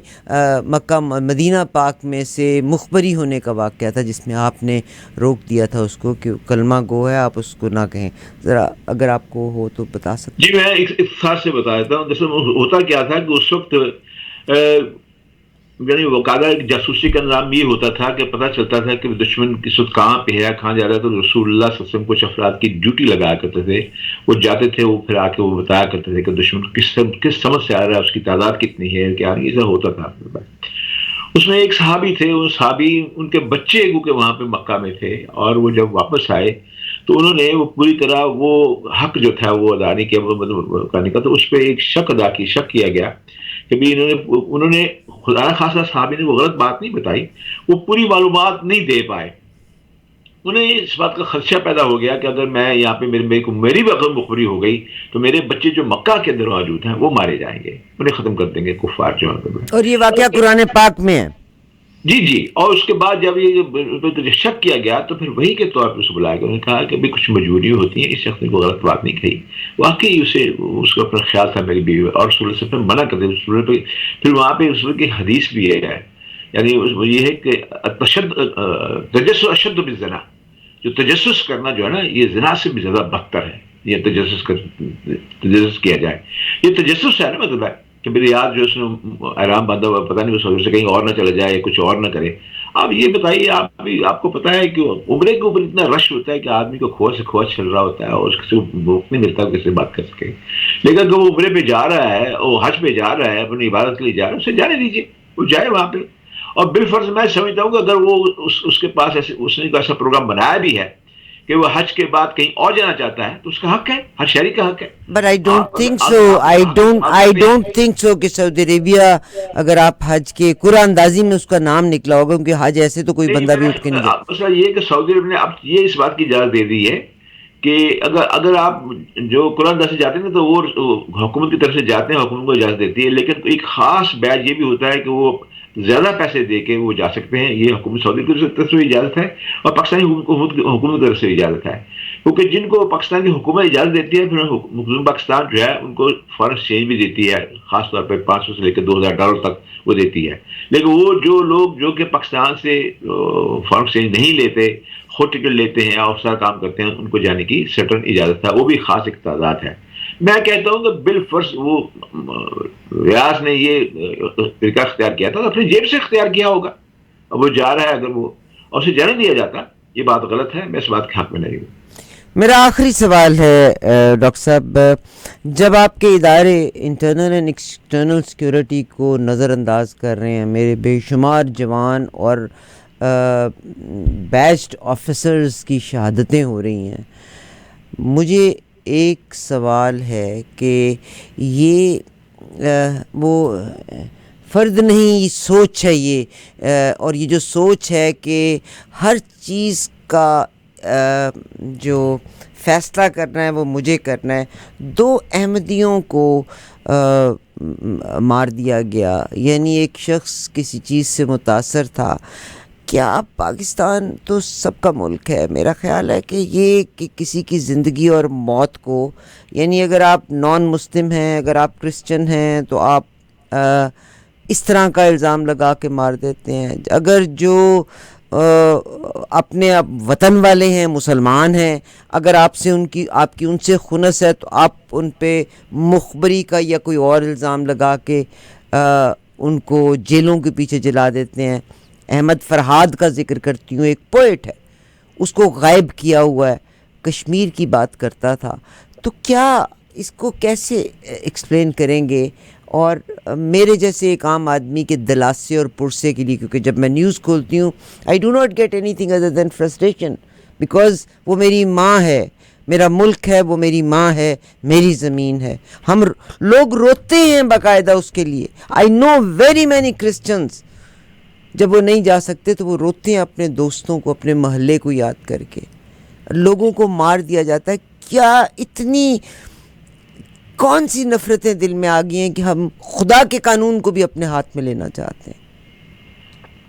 مکہ مدینہ پاک میں سے مخبری ہونے کا واقعہ تھا، جس میں آپ نے روک دیا تھا اس کو کہ کلمہ گو ہے، آپ اس کو نہ کہیں. ذرا اگر آپ کو ہو تو بتا سکتے. جی میں اختصار سے بتا دیتا ہوں. جیسے ہوتا کیا تھا کہ اس وقت یعنی وقاعدہ ایک جاسوسی کا نظام یہ ہوتا تھا کہ پتہ چلتا تھا کہ دشمن کس وقت کہاں پہ ہے، کہاں جا رہا ہے، تو رسول اللہ صلی اللہ علیہ وسلم کچھ افراد کی ڈیوٹی لگایا کرتے تھے. وہ جاتے تھے، وہ پھر آ کے وہ بتایا کرتے تھے کہ دشمن کس سمجھ سے آ رہا ہے، اس کی تعداد کتنی ہے، کیا یہ سب ہوتا تھا. اس میں ایک صحابی تھے، وہ صحابی ان کے بچے کے وہاں پہ مکہ میں تھے، اور وہ جب واپس آئے تو انہوں نے وہ پوری طرح وہ حق جو تھا وہ ادا نہیں کیا، کرنے کا. تو اس پہ ایک شک کیا گیا کہ بھی انہوں نے خدا خاصا صحابی نے وہ غلط بات نہیں بتائی، وہ پوری معلومات نہیں دے پائے. انہیں اس بات کا خدشہ پیدا ہو گیا کہ اگر میں یہاں پہ میری بھی اگر مخبری ہو گئی تو میرے بچے جو مکہ کے اندر موجود ہیں وہ مارے جائیں گے، انہیں ختم کر دیں گے کفار جو ہیں. اور یہ واقعہ قرآن پاک میں ہے. جی. اور اس کے بعد جب یہ شک کیا گیا تو پھر وہی کے طور پہ اسے بلایا گیا. انہوں نے کہا کہ بھی کچھ مجبوری ہوتی ہے، اس شخص نے کوئی غلط بات نہیں کہی، واقعی اس کا اپنا خیال تھا میری بیوی، اور رسول سے منع کر دیا. پھر وہاں پہ رسول کی حدیث بھی ہے، یعنی یہ ہے کہ تجسس اشد بالزنا، جو تجسس کرنا جو ہے نا یہ زنا سے بھی زیادہ بدتر ہے. یہ تجسس کیا جائے، یہ تجسس ہے نا، مطلب ہے کہ میری یاد جو اس نے احرام باندھا ہوا، پتہ نہیں اس وجہ سے کہیں اور نہ چلا جائے، کچھ اور نہ کرے. اب یہ بتائیے، آپ کو پتا ہے کہ عمرے کے اوپر اتنا رش ہوتا ہے کہ آدمی کو کھوج سے کھوج چل رہا ہوتا ہے، اور اس سے موقع نہیں ملتا کسی سے بات کر سکے. لیکن اگر وہ عمرے پہ جا رہا ہے، وہ حج پہ جا رہا ہے، اپنی عبادت کے لیے جا رہا ہے، اسے جانے دیجیے، وہ جائے وہاں پہ. اور بالفرض میں سمجھتا ہوں کہ اگر وہ اس کے پاس اس نے ایسا پروگرام بنایا بھی ہے کہ وہ حج کے بعد کہیں اور جانا چاہتا ہے تو اس کا حق ہے، ہر شہری کا حق ہے. But I don't think so, I don't think so کہ سعودی عربیہ اگر آپ حج کے قرآن اندازی میں اس کا نام نکلا ہوگا، کیونکہ حج ایسے تو کوئی بندہ بھی اٹھ کے نہیں جائے. مسئلہ یہ کہ سعودی عرب نے اب یہ اس بات کی اجازت دے دی ہے کہ اگر آپ جو قرآن اندازی جاتے ہیں تو وہ حکومت کی طرف سے جاتے ہیں، حکومت کو اجازت دیتی ہے، لیکن ایک خاص بیچ یہ بھی ہوتا ہے کہ وہ زیادہ پیسے دے کے وہ جا سکتے ہیں. یہ حکومت سعودی کی طرف سے اجازت ہے، اور پاکستانی حکومت کی طرف سے اجازت ہے. کیونکہ جن کو پاکستان کی حکومت اجازت دیتی ہے، پھر حکومت پاکستان جو ہے ان کو فارن ایکسچینج بھی دیتی ہے، خاص طور پہ $500 سے لے کے $2000 تک وہ دیتی ہے. لیکن وہ جو لوگ جو کہ پاکستان سے فارن ایکسچینج نہیں لیتے، خود ٹکٹ لیتے ہیں اور سارا کام کرتے ہیں، ان کو جانے کی سرٹن اجازت ہے، وہ بھی خاص ایک تعداد ہے. میں کہتا ہوں کہ بالفرض وہ ریاض نے یہ طریقہ اختیار کیا تھا تو اپنی جیب سے اختیار کیا ہوگا. اب وہ جا رہا ہے، اگر وہ اور اسے جانے دیا جاتا، یہ بات غلط ہے، میں اس بات کے حق میں نہیں ہوں. میرا آخری سوال ہے ڈاکٹر صاحب، جب آپ کے ادارے انٹرنل اینڈ ایکسٹرنل سیکورٹی کو نظر انداز کر رہے ہیں، میرے بے شمار جوان اور بیچڈ آفیسرز کی شہادتیں ہو رہی ہیں، مجھے ایک سوال ہے کہ یہ وہ فرد نہیں، یہ سوچ ہے، یہ اور یہ جو سوچ ہے کہ ہر چیز کا جو فیصلہ کرنا ہے وہ مجھے کرنا ہے. 2 احمدیوں کو مار دیا گیا، یعنی ایک شخص کسی چیز سے متاثر تھا. کیا پاکستان تو سب کا ملک ہے، میرا خیال ہے کہ یہ کہ کسی کی زندگی اور موت کو، یعنی اگر آپ نان مسلم ہیں، اگر آپ کرسچن ہیں تو آپ اس طرح کا الزام لگا کے مار دیتے ہیں. اگر جو اپنے وطن والے ہیں، مسلمان ہیں، اگر آپ کی ان سے خنس ہے تو آپ ان پہ مخبری کا یا کوئی اور الزام لگا کے ان کو جیلوں کے پیچھے جلا دیتے ہیں. احمد فرہاد کا ذکر کرتی ہوں، ایک پوئٹ ہے، اس کو غائب کیا ہوا ہے، کشمیر کی بات کرتا تھا. تو کیا اس کو کیسے ایکسپلین کریں گے؟ اور میرے جیسے ایک عام آدمی کے دلاسے اور پرسے کے لیے، کیونکہ جب میں نیوز کھولتی ہوں I do not get anything other than frustration, because وہ میری ماں ہے، میرا ملک ہے، وہ میری ماں ہے، میری زمین ہے. ہم لوگ روتے ہیں باقاعدہ اس کے لیے. آئی نو ویری مینی کرسچنس جب وہ نہیں جا سکتے تو وہ روتے ہیں اپنے دوستوں کو، اپنے محلے کو یاد کر کے. لوگوں کو مار دیا جاتا ہے. کیا اتنی کون سی نفرتیں دل میں آ گئی ہیں کہ ہم خدا کے قانون کو بھی اپنے ہاتھ میں لینا چاہتے ہیں.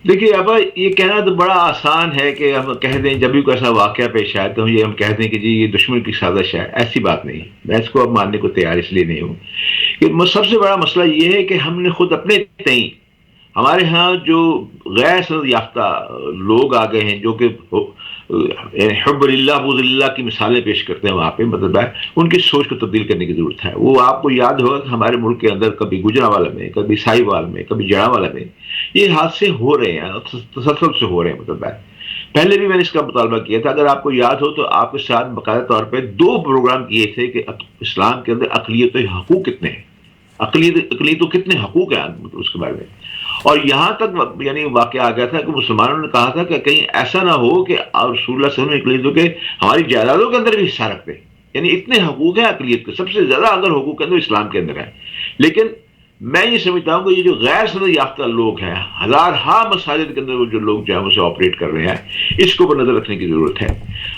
دیکھیے ابا، یہ کہنا تو بڑا آسان ہے کہ ہم کہہ دیں جب بھی کوئی ایسا واقعہ پیش آئے تو یہ ہم کہہ دیں کہ جی یہ دشمن کی سازش ہے. ایسی بات نہیں. میں اس کو اب ماننے کو تیار اس لیے نہیں ہوں کہ سب سے بڑا مسئلہ یہ ہے کہ ہم نے خود اپنے تئیں، ہمارے ہاں جو غیر سند یافتہ لوگ آ گئے ہیں جو کہ حب اللہ بغض اللہ کی مثالیں پیش کرتے ہیں وہاں پہ، مطلب ہے ان کی سوچ کو تبدیل کرنے کی ضرورت ہے. وہ آپ کو یاد ہوگا کہ ہمارے ملک کے اندر کبھی گجرانوالہ میں، کبھی سائی وال میں، کبھی جڑانوالہ میں یہ حادثے ہو رہے ہیں، تسلسل سے ہو رہے ہیں. مطلب ہے پہلے بھی میں نے اس کا مطالبہ کیا تھا، اگر آپ کو یاد ہو تو آپ کے ساتھ باقاعدہ طور پہ 2 پروگرام کیے تھے کہ اسلام کے اندر اقلیت حقوق کتنے ہیں، اقلیتوں کتنے حقوق ہیں اس کے بارے میں. اور یہاں تک یعنی واقعہ آ گیا تھا کہ مسلمانوں نے کہا تھا کہ کہیں ایسا نہ ہو کہ رسول اللہ صلی اللہ علیہ وسلم اقلیتوں کے ہماری جائیدادوں کے اندر بھی حصہ رکھتے ہیں. یعنی اتنے حقوق ہیں اقلیت کے، سب سے زیادہ اگر حقوق کے اندر اسلام کے اندر ہے. لیکن میں یہ سمجھتا ہوں کہ یہ جو غیر سند یافتہ لوگ ہیں، ہزارہا مساجد کے اندر وہ جو لوگ جو ہے اسے آپریٹ کر رہے ہیں، اس کو پر نظر رکھنے کی ضرورت ہے.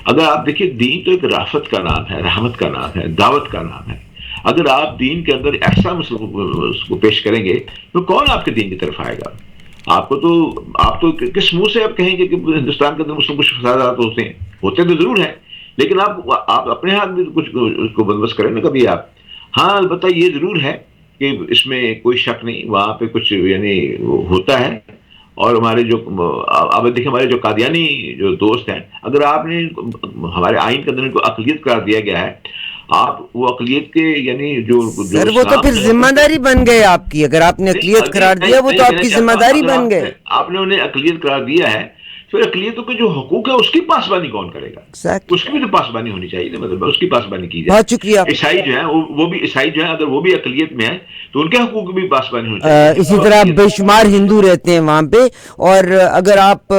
اگر آپ دیکھیے دین تو ایک رافت کا نام ہے، رحمت کا نام ہے، دعوت کا نام ہے. اگر آپ دین کے اندر ایسا اس کو پیش کریں گے تو کون آپ کے دین کی طرف آئے گا؟ آپ تو کس منہ سے آپ کہیں گے کہ ہندوستان کے اندر مسلم کچھ فسادات ہوتے تو ضرور ہیں، لیکن آپ اپنے ہاتھ میں کچھ اس کو بندوبست کریں نا کبھی آپ. ہاں البتہ یہ ضرور ہے کہ اس میں کوئی شک نہیں، وہاں پہ کچھ یعنی ہوتا ہے. اور ہمارے جو اب دیکھیں ہمارے جو قادیانی جو دوست ہیں، اگر آپ نے ہمارے آئین کے اندر ان کو اقلیت قرار دیا گیا ہے، آپ وہ اقلیت کے یعنی جو سر وہ تو پھر ذمہ داری بن گئے آپ کی. اگر آپ نے اقلیت قرار دیا وہ تو آپ کی ذمہ داری بن گئے. آپ نے انہیں اقلیت قرار دیا ہے، پھر اقلیتوں کے جو حقوق ہے اس کی پاسبانی کون کرے گا؟ اس کی بھی تو پاسبانی ہونی چاہیے، مطلب اس کی پاسبانی کی جائے. بہت شکریہ. عیسائی جو ہیں وہ بھی عیسائی جو ہیں اگر وہ بھی اقلیت میں ہیں تو ان کے حقوق کی بھی پاسبانی ہونی چاہیے. اسی طرح بے شمار ہندو رہتے ہیں وہاں پہ، اور اگر آپ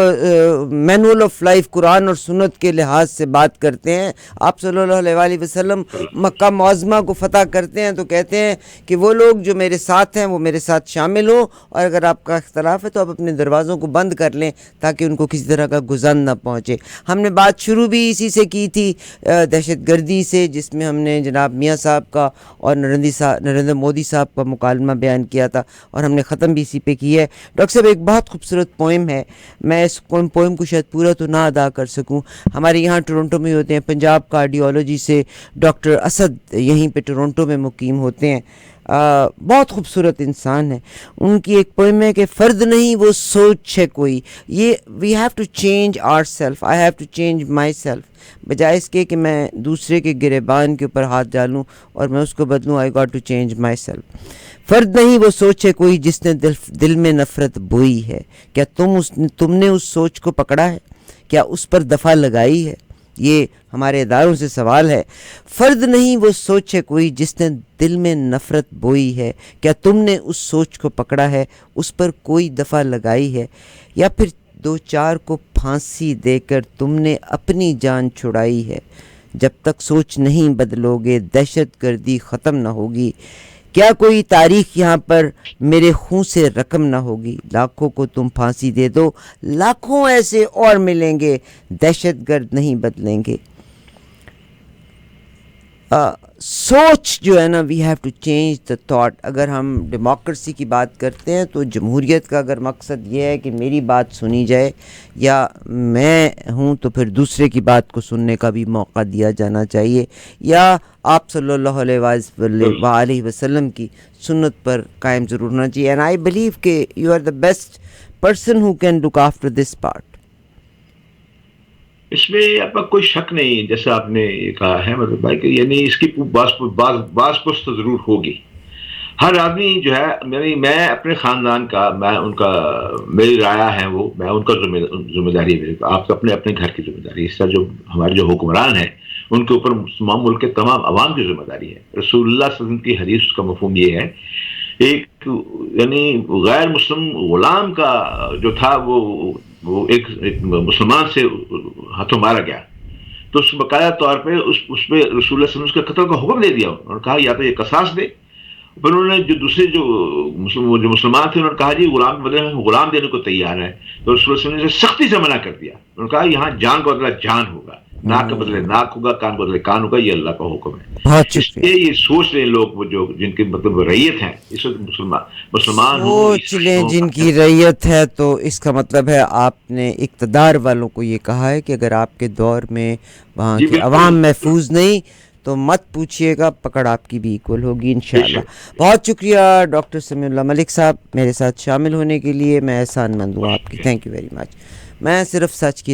مینول آف لائف قرآن اور سنت کے لحاظ سے بات کرتے ہیں، آپ صلی اللہ علیہ وسلم مکہ معظمہ کو فتح کرتے ہیں تو کہتے ہیں کہ وہ لوگ جو میرے ساتھ ہیں وہ میرے ساتھ شامل ہوں، اور اگر آپ کا اختلاف ہے تو آپ اپنے دروازوں کو بند کر لیں تاکہ ان کو کسی طرح کا گزن نہ پہنچے. ہم نے بات شروع بھی اسی سے کی تھی، دہشت گردی سے، جس میں ہم نے جناب میاں صاحب کا اور نریندر مودی صاحب کا مکالمہ بیان کیا تھا، اور ہم نے ختم بھی اسی پہ کی ہے. ڈاکٹر صاحب ایک بہت خوبصورت پوئم ہے، میں اس پوئم کو شاید پورا تو نہ ادا کر سکوں. ہمارے یہاں ٹورنٹو میں ہوتے ہیں پنجاب کارڈیولوجی سے ڈاکٹر اسد، یہیں پہ ٹورنٹو میں مقیم ہوتے ہیں، بہت خوبصورت انسان ہے. ان کی ایک پوئم ہے کہ فرد نہیں وہ سوچ ہے کوئی، یہ we have to change ourself, I have to change myself. بجائے اس کے کہ میں دوسرے کے گریبان کے اوپر ہاتھ ڈالوں اور میں اس کو بدلوں، I got to change myself. فرد نہیں وہ سوچ ہے کوئی جس نے دل میں نفرت بوئی ہے، کیا تم نے اس سوچ کو پکڑا ہے، کیا اس پر دفع لگائی ہے؟ یہ ہمارے اداروں سے سوال ہے. فرد نہیں وہ سوچ ہے کوئی جس نے دل میں نفرت بوئی ہے، کیا تم نے اس سوچ کو پکڑا ہے، اس پر کوئی دفع لگائی ہے؟ یا پھر 2-4 کو پھانسی دے کر تم نے اپنی جان چھڑائی ہے؟ جب تک سوچ نہیں بدلو گے دہشت گردی ختم نہ ہوگی. کیا کوئی تاریخ یہاں پر میرے خون سے رقم نہ ہوگی؟ لاکھوں کو تم پھانسی دے دو، لاکھوں ایسے اور ملیں گے، دہشت گرد نہیں بدلیں گے. سوچ جو ہے نا، we have to change the thought. اگر ہم ڈیموکریسی کی بات کرتے ہیں تو جمہوریت کا اگر مقصد یہ ہے کہ میری بات سنی جائے، یا میں ہوں تو پھر دوسرے کی بات کو سننے کا بھی موقع دیا جانا چاہیے، یا آپ صلی اللہ علیہ وسلم کی سنت پر قائم ضرور ہونا چاہیے. اینڈ آئی بلیو کہ you are the best person who can look after this part. اس میں آپ کا کوئی شک نہیں، جیسا آپ نے یہ کہا ہے مطلب بھائی کہ یعنی اس کی باز پرس تو ضرور ہوگی. ہر آدمی جو ہے، یعنی میں اپنے خاندان کا، میں ان کا، میری رایا ہے وہ، میں ان کا ذمہ داری ہے. آپ اپنے گھر کی ذمہ داری، اس طرح جو ہمارے جو حکمران ہیں ان کے اوپر تمام ملک کے تمام عوام کی ذمہ داری ہے. رسول اللہ صلی اللہ علیہ وسلم کی حدیث، اس کا مفہوم یہ ہے ایک یعنی غیر مسلم غلام کا جو تھا وہ ایک مسلمان سے ہاتھوں مارا گیا، تو اس باقاعدہ طور پہ اس پہ رسول اللہ صلی اللہ علیہ وسلم اس کے قتل کا حکم دے دیا اور کہا یا تو یہ قصاص دے. پھر انہوں نے جو دوسرے جو مسلمان تھے انہوں نے کہا جی غلام بدلے میں غلام دینے کو تیار ہے، تو رسول اللہ صلی اللہ علیہ وسلم نے سختی سے منع کر دیا. انہوں نے کہا یہاں جان کا بدلہ جان ہوگا، ناک کا بدلے ناک ہوگا، کان کا بدلے کان ہوگا، یہ اللہ کا حکم ہے. بہت اس شکریہ. لیے یہ سوچ لیں لوگ وہ جو جن کی مطلب ریت ہیں اس وقت مسلمان ہوں سوچ لیں جن کی ریت ہے، تو اس کا مطلب ہے آپ نے اقتدار والوں کو یہ کہا ہے کہ اگر آپ کے دور میں وہاں جی کے عوام محفوظ نہیں تو مت پوچھیے گا، پکڑ آپ کی بھی ایکول ہوگی انشاءاللہ. بہت شکریہ ڈاکٹر سمیع اللہ ملک صاحب میرے ساتھ شامل ہونے کے لیے. میں احسان مند ہوں آپ کی. Thank you very much. میں صرف سچ کی